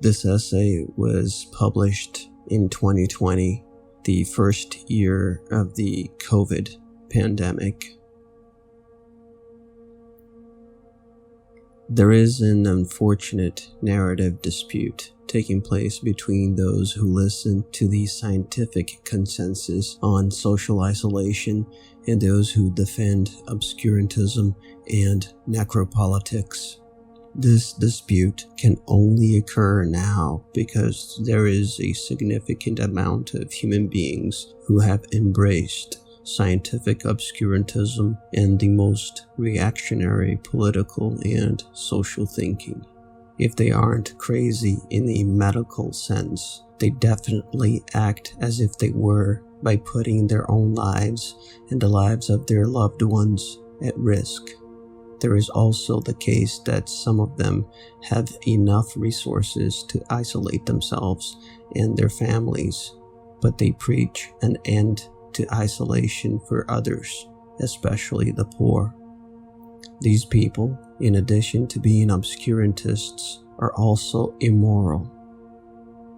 This essay was published in 2020, the first year of the COVID pandemic. There is an unfortunate narrative dispute taking place between those who listen to the scientific consensus on social isolation and those who defend obscurantism and necropolitics. This dispute can only occur now because there is a significant amount of human beings who have embraced scientific obscurantism and the most reactionary political and social thinking. If they aren't crazy in the medical sense, they definitely act as if they were by putting their own lives and the lives of their loved ones at risk. There is also the case that some of them have enough resources to isolate themselves and their families, but they preach an end to isolation for others, especially the poor. These people, in addition to being obscurantists, are also immoral.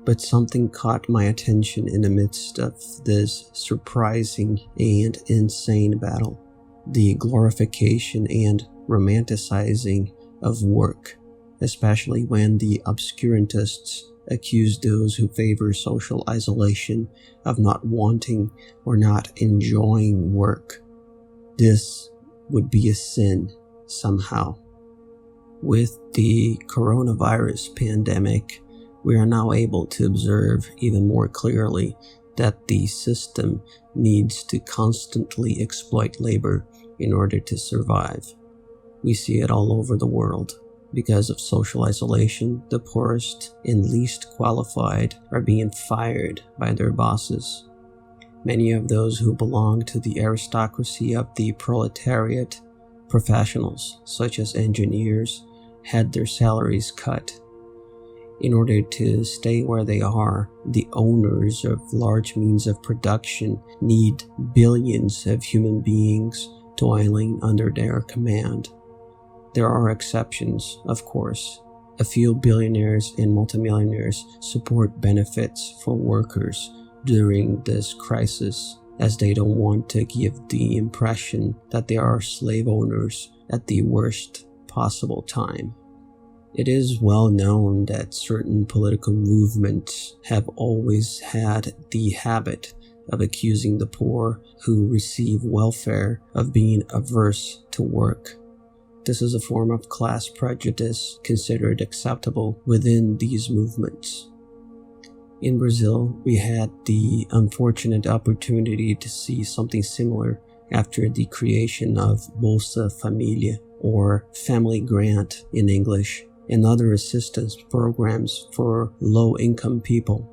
But something caught my attention in the midst of this surprising and insane battle: the glorification and romanticizing of work, especially when the obscurantists accuse those who favor social isolation of not wanting or not enjoying work. This would be a sin somehow. With the coronavirus pandemic, we are now able to observe even more clearly that the system needs to constantly exploit labor in order to survive. We see it all over the world. Because of social isolation, the poorest and least qualified are being fired by their bosses. Many of those who belong to the aristocracy of the proletariat, professionals such as engineers, had their salaries cut. In order to stay where they are, the owners of large means of production need billions of human beings toiling under their command. There are exceptions, of course. A few billionaires and multimillionaires support benefits for workers during this crisis, as they don't want to give the impression that they are slave owners at the worst possible time. It is well known that certain political movements have always had the habit of accusing the poor who receive welfare of being averse to work. This is a form of class prejudice considered acceptable within these movements. In Brazil, we had the unfortunate opportunity to see something similar after the creation of Bolsa Família, or Family Grant in English, and other assistance programs for low-income people.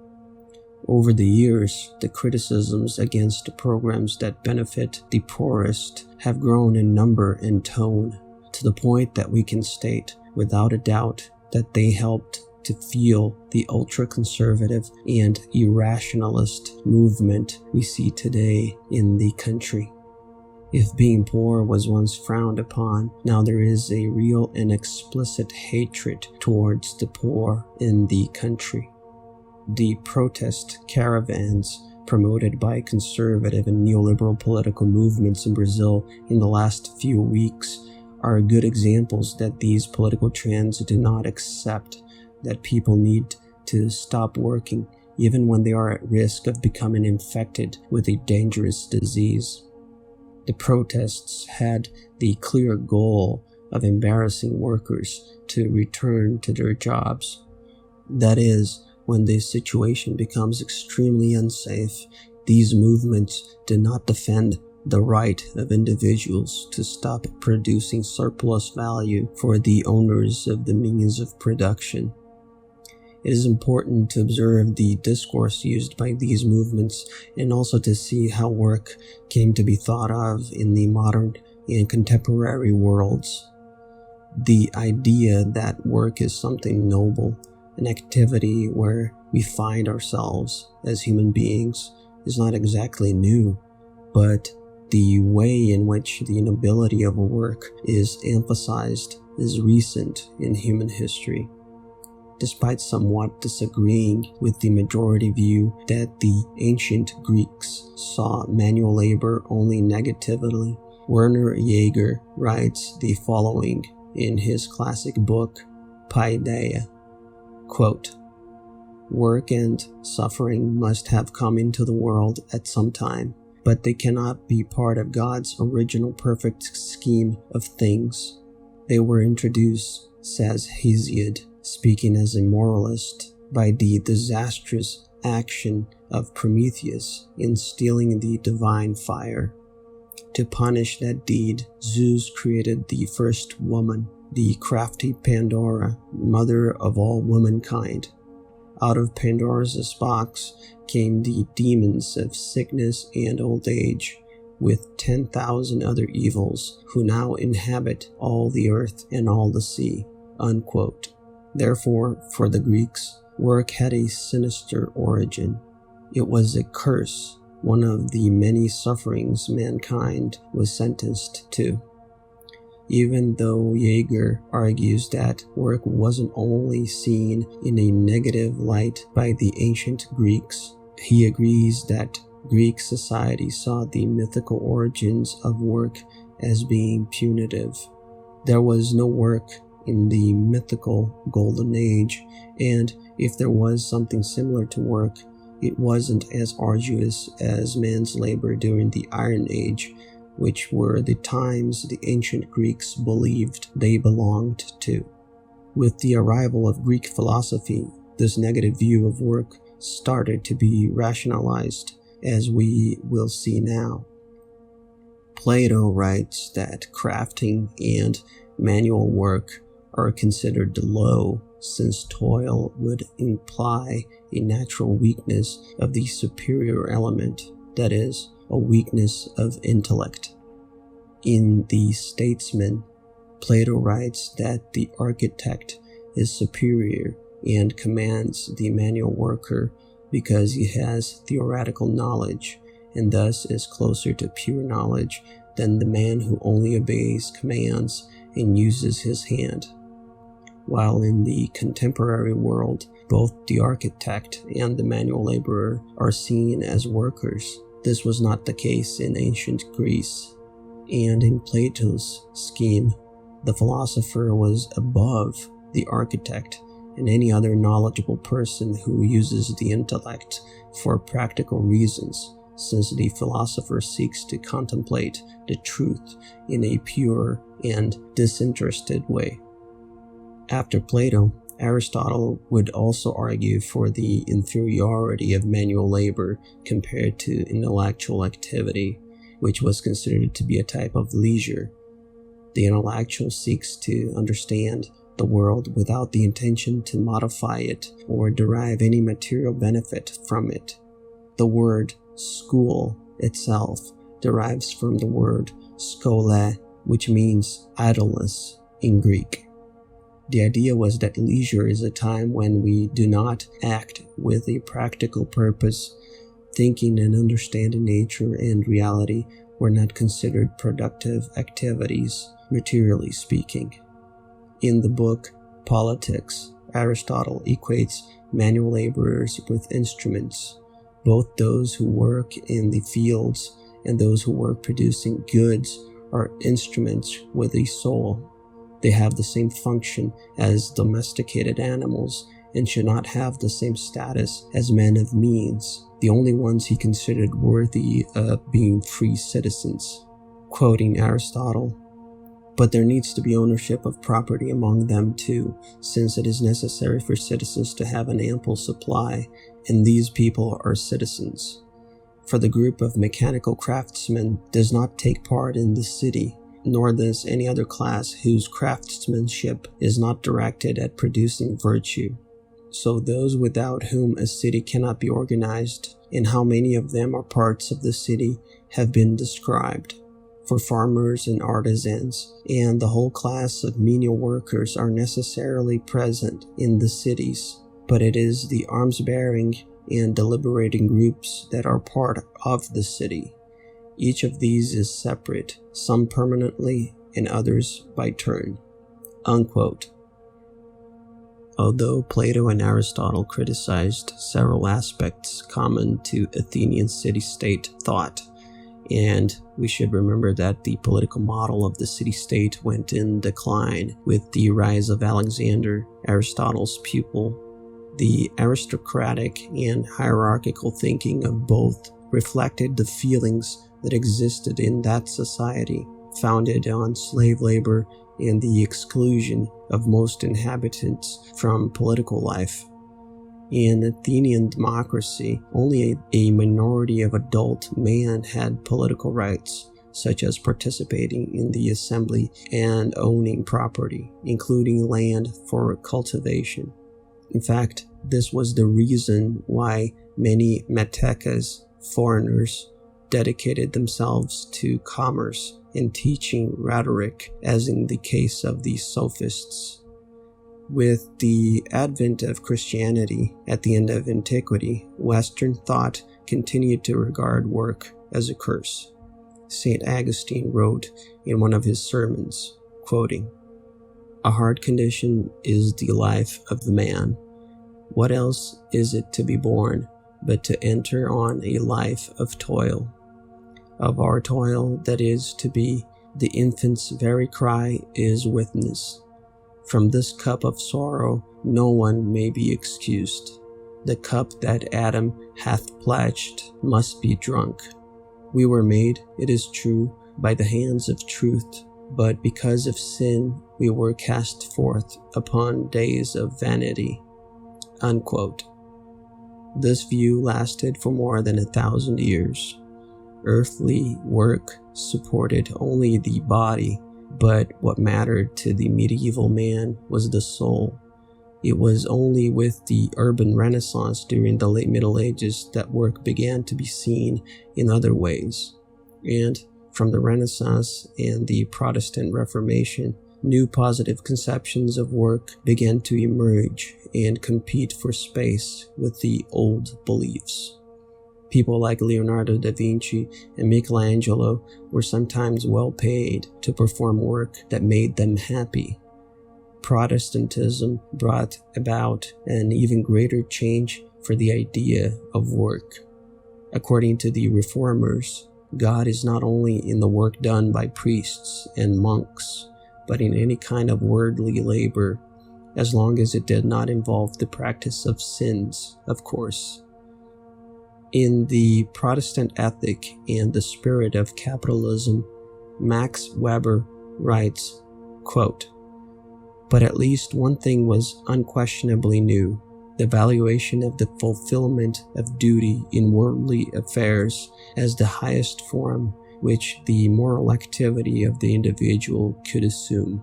Over the years, the criticisms against the programs that benefit the poorest have grown in number and tone, to the point that we can state without a doubt that they helped to fuel the ultra-conservative and irrationalist movement we see today in the country. If being poor was once frowned upon, now there is a real and explicit hatred towards the poor in the country. The protest caravans promoted by conservative and neoliberal political movements in Brazil in the last few weeks are good examples that these political trends do not accept that people need to stop working even when they are at risk of becoming infected with a dangerous disease. The protests had the clear goal of embarrassing workers to return to their jobs. That is, when the situation becomes extremely unsafe, these movements do not defend the right of individuals to stop producing surplus value for the owners of the means of production. It is important to observe the discourse used by these movements and also to see how work came to be thought of in the modern and contemporary worlds. The idea that work is something noble, an activity where we find ourselves as human beings, is not exactly new, but the way in which the nobility of work is emphasized is recent in human history. despite somewhat disagreeing with the majority view that the ancient Greeks saw manual labor only negatively. Werner Jaeger writes the following in his classic book, Paideia, quote, "Work and suffering must have come into the world at some time, but they cannot be part of God's original perfect scheme of things. They were introduced," says Hesiod, speaking as a moralist, "by the disastrous action of Prometheus in stealing the divine fire. To punish that deed, Zeus created the first woman, the crafty Pandora, mother of all womankind. Out of Pandora's box came the demons of sickness and old age, with 10,000 other evils, who now inhabit all the earth and all the sea." Unquote. Therefore, for the Greeks, work had a sinister origin. It was a curse, one of the many sufferings mankind was sentenced to. Even though Jaeger argues that work wasn't only seen in a negative light by the ancient Greeks, he agrees that Greek society saw the mythical origins of work as being punitive. There was no work in the mythical Golden Age, and if there was something similar to work, it wasn't as arduous as man's labor during the Iron Age, which were the times the ancient Greeks believed they belonged to. With the arrival of Greek philosophy, this negative view of work started to be rationalized, as we will see now. Plato writes that crafting and manual work are considered low, since toil would imply a natural weakness of the superior element, that is, a weakness of intellect. In The Statesman, Plato writes that the architect is superior and commands the manual worker because he has theoretical knowledge and thus is closer to pure knowledge than the man who only obeys commands and uses his hand. While in the contemporary world, both the architect and the manual laborer are seen as workers, this was not the case in ancient Greece. And in Plato's scheme, the philosopher was above the architect and any other knowledgeable person who uses the intellect for practical reasons, since the philosopher seeks to contemplate the truth in a pure and disinterested way. After Plato, Aristotle would also argue for the inferiority of manual labor compared to intellectual activity, which was considered to be a type of leisure. The intellectual seeks to understand the world without the intention to modify it or derive any material benefit from it. The word school itself derives from the word skole, which means idleness in Greek. The idea was that leisure is a time when we do not act with a practical purpose. Thinking and understanding nature and reality were not considered productive activities, materially speaking. In the book Politics, Aristotle equates manual laborers with instruments. Both those who work in the fields and those who work producing goods are instruments with a soul. They have the same function as domesticated animals and should not have the same status as men of means, the only ones he considered worthy of being free citizens. Quoting Aristotle, "But there needs to be ownership of property among them too, since it is necessary for citizens to have an ample supply, and these people are citizens. For the group of mechanical craftsmen does not take part in the city, nor does any other class whose craftsmanship is not directed at producing virtue. So those without whom a city cannot be organized, and how many of them are parts of the city, have been described. For farmers and artisans, and the whole class of menial workers are necessarily present in the cities, but it is the arms-bearing and deliberating groups that are part of the city. Each of these is separate, some permanently and others by turn." Unquote. Although Plato and Aristotle criticized several aspects common to Athenian city-state thought, and we should remember that the political model of the city-state went in decline with the rise of Alexander, Aristotle's pupil. The aristocratic and hierarchical thinking of both reflected the feelings that existed in that society, founded on slave labor and the exclusion of most inhabitants from political life. In Athenian democracy, only a minority of adult men had political rights, such as participating in the assembly and owning property, including land for cultivation. In fact, this was the reason why many metekas, foreigners, dedicated themselves to commerce and teaching rhetoric, as in the case of the sophists. With the advent of Christianity at the end of antiquity, Western thought continued to regard work as a curse. St. Augustine wrote in one of his sermons, quoting, "A hard condition is the life of the man. What else is it to be born but to enter on a life of toil? Of our toil that is to be, the infant's very cry is witness. From this cup of sorrow no one may be excused. The cup that Adam hath pledged must be drunk. We were made, it is true, by the hands of truth, but because of sin we were cast forth upon days of vanity." Unquote. This view lasted for more than 1,000 years. Earthly work supported only the body, but what mattered to the medieval man was the soul. It was only with the urban renaissance during the late Middle Ages that work began to be seen in other ways. And from the Renaissance and the Protestant Reformation, new positive conceptions of work began to emerge and compete for space with the old beliefs. People like Leonardo da Vinci and Michelangelo were sometimes well paid to perform work that made them happy. Protestantism brought about an even greater change for the idea of work. According to the Reformers, God is not only in the work done by priests and monks, but in any kind of worldly labor, as long as it did not involve the practice of sins, of course. In The Protestant Ethic and the Spirit of Capitalism, Max Weber writes, quote, "But at least one thing was unquestionably new, the valuation of the fulfillment of duty in worldly affairs as the highest form which the moral activity of the individual could assume."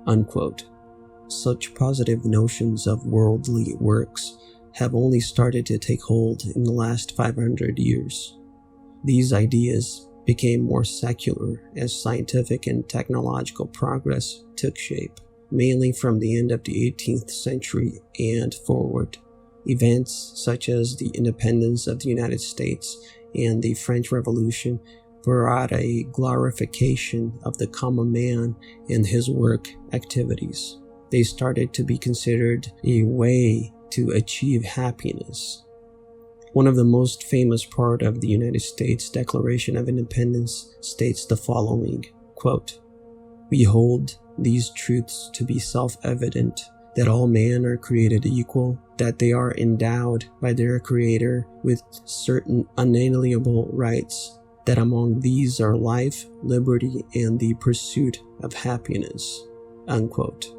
Unquote. Such positive notions of worldly works have only started to take hold in the last 500 years. These ideas became more secular as scientific and technological progress took shape, mainly from the end of the 18th century and forward. Events such as the independence of the United States and the French Revolution brought a glorification of the common man and his work activities. They started to be considered a way to achieve happiness. One of the most famous part of the United States Declaration of Independence states the following, quote, "We hold these truths to be self-evident, that all men are created equal, that they are endowed by their Creator with certain unalienable rights, that among these are life, liberty, and the pursuit of happiness." Unquote.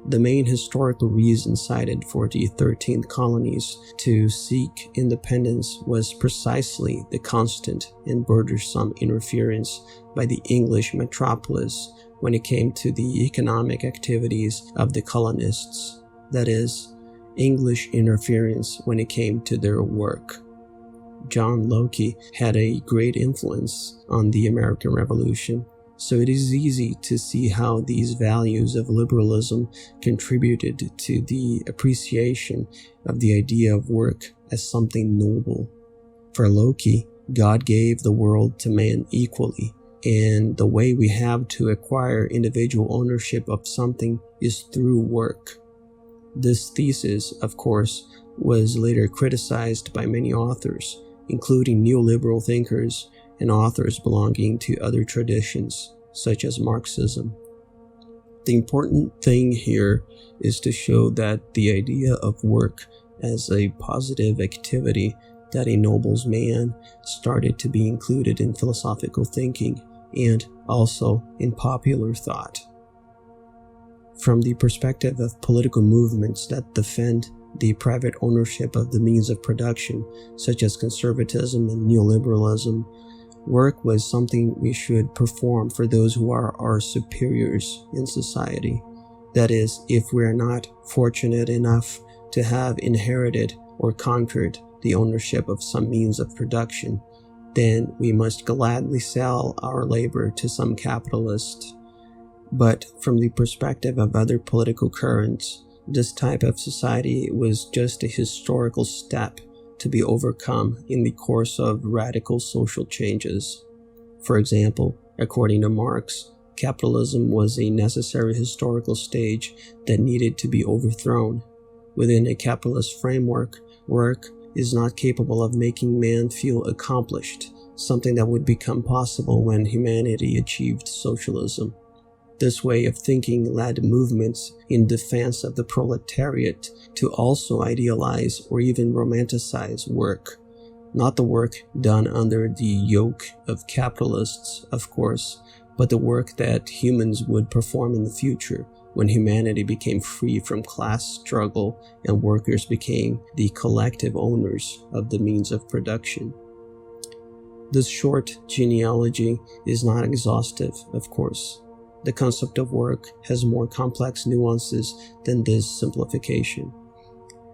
The main historical reason cited for the 13 colonies to seek independence was precisely the constant and burdensome interference by the English metropolis when it came to the economic activities of the colonists, that is, English interference when it came to their work. John Locke had a great influence on the American Revolution, so it is easy to see how these values of liberalism contributed to the appreciation of the idea of work as something noble. For Locke, God gave the world to man equally, and the way we have to acquire individual ownership of something is through work. This thesis, of course, was later criticized by many authors, including neoliberal thinkers and authors belonging to other traditions, such as Marxism. The important thing here is to show that the idea of work as a positive activity that ennobles man started to be included in philosophical thinking and also in popular thought. From the perspective of political movements that defend the private ownership of the means of production, such as conservatism and neoliberalism, work was something we should perform for those who are our superiors in society. That is, if we are not fortunate enough to have inherited or conquered the ownership of some means of production, then we must gladly sell our labor to some capitalist. But from the perspective of other political currents, this type of society was just a historical step to be overcome in the course of radical social changes. For example, according to Marx, capitalism was a necessary historical stage that needed to be overthrown. Within a capitalist framework, work is not capable of making man feel accomplished, something that would become possible when humanity achieved socialism. This way of thinking led movements in defense of the proletariat to also idealize or even romanticize work. Not the work done under the yoke of capitalists, of course, but the work that humans would perform in the future when humanity became free from class struggle and workers became the collective owners of the means of production. This short genealogy is not exhaustive, of course. The concept of work has more complex nuances than this simplification.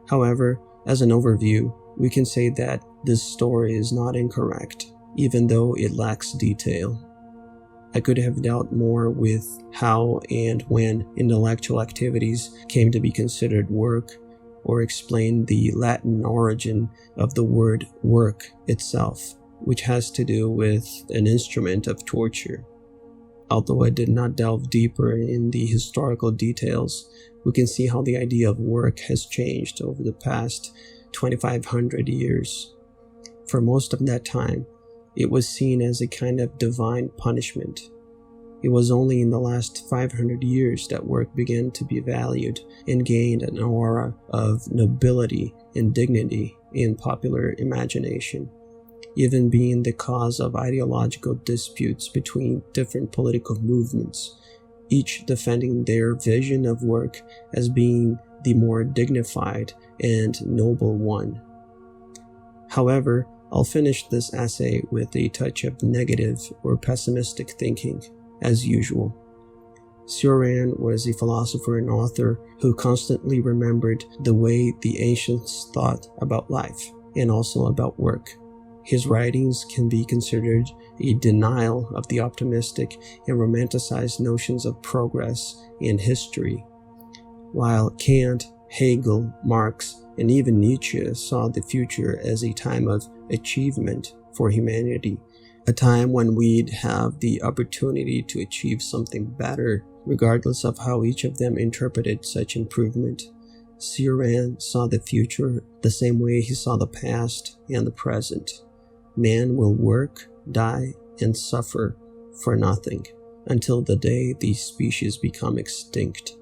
However, as an overview, we can say that this story is not incorrect, even though it lacks detail. I could have dealt more with how and when intellectual activities came to be considered work, or explained the Latin origin of the word work itself, which has to do with an instrument of torture. Although I did not delve deeper in the historical details, we can see how the idea of work has changed over the past 2,500 years. For most of that time, it was seen as a kind of divine punishment. It was only in the last 500 years that work began to be valued and gained an aura of nobility and dignity in popular imagination, even being the cause of ideological disputes between different political movements, each defending their vision of work as being the more dignified and noble one. However, I'll finish this essay with a touch of negative or pessimistic thinking, as usual. Cioran was a philosopher and author who constantly remembered the way the ancients thought about life and also about work. His writings can be considered a denial of the optimistic and romanticized notions of progress and history. While Kant, Hegel, Marx, and even Nietzsche saw the future as a time of achievement for humanity, a time when we'd have the opportunity to achieve something better, regardless of how each of them interpreted such improvement. Cioran saw the future the same way he saw the past and the present. Man will work, die, and suffer for nothing until the day these species become extinct.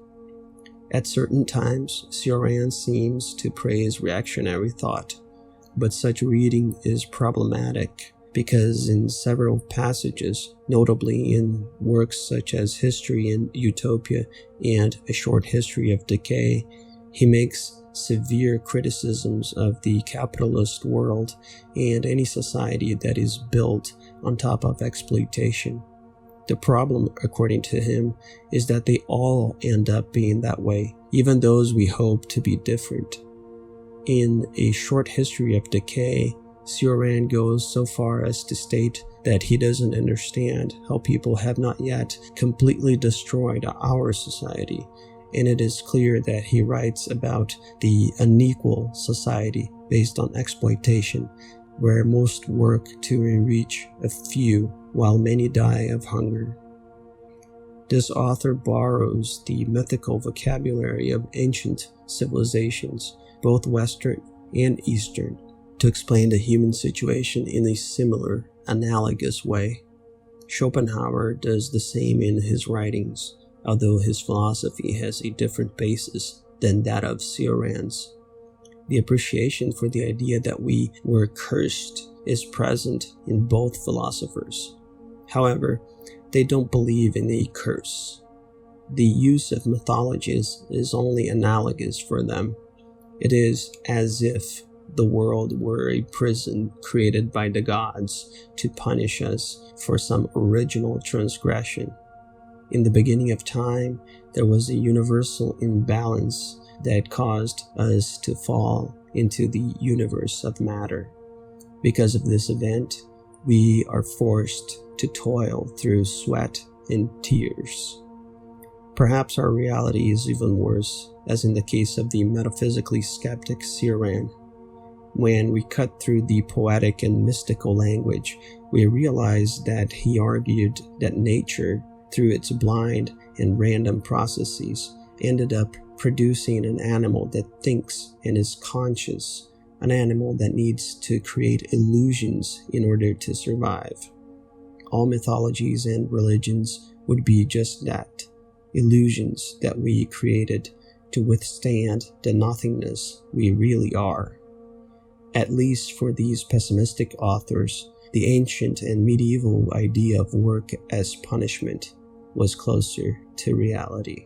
At certain times, Cioran seems to praise reactionary thought, but such reading is problematic because in several passages, notably in works such as History and Utopia and A Short History of Decay, he makes severe criticisms of the capitalist world and any society that is built on top of exploitation. The problem, according to him, is that they all end up being that way, even those we hope to be different. In A Short History of Decay, Cioran goes so far as to state that he doesn't understand how people have not yet completely destroyed our society, and it is clear that he writes about the unequal society based on exploitation, where most work to enrich a few while many die of hunger. This author borrows the mythical vocabulary of ancient civilizations, both Western and Eastern, to explain the human situation in a similar, analogous way. Schopenhauer does the same in his writings, although his philosophy has a different basis than that of Cioran's. The appreciation for the idea that we were cursed is present in both philosophers. However, they don't believe in a curse. The use of mythologies is only analogous for them. It is as if the world were a prison created by the gods to punish us for some original transgression. In the beginning of time, there was a universal imbalance that caused us to fall into the universe of matter. Because of this event, we are forced to toil through sweat and tears. Perhaps our reality is even worse, as in the case of the metaphysically skeptic Cioran. When we cut through the poetic and mystical language, we realize that he argued that nature, through its blind and random processes, ended up producing an animal that thinks and is conscious, an animal that needs to create illusions in order to survive. All mythologies and religions would be just that, illusions that we created to withstand the nothingness we really are. At least for these pessimistic authors, the ancient and medieval idea of work as punishment was closer to reality.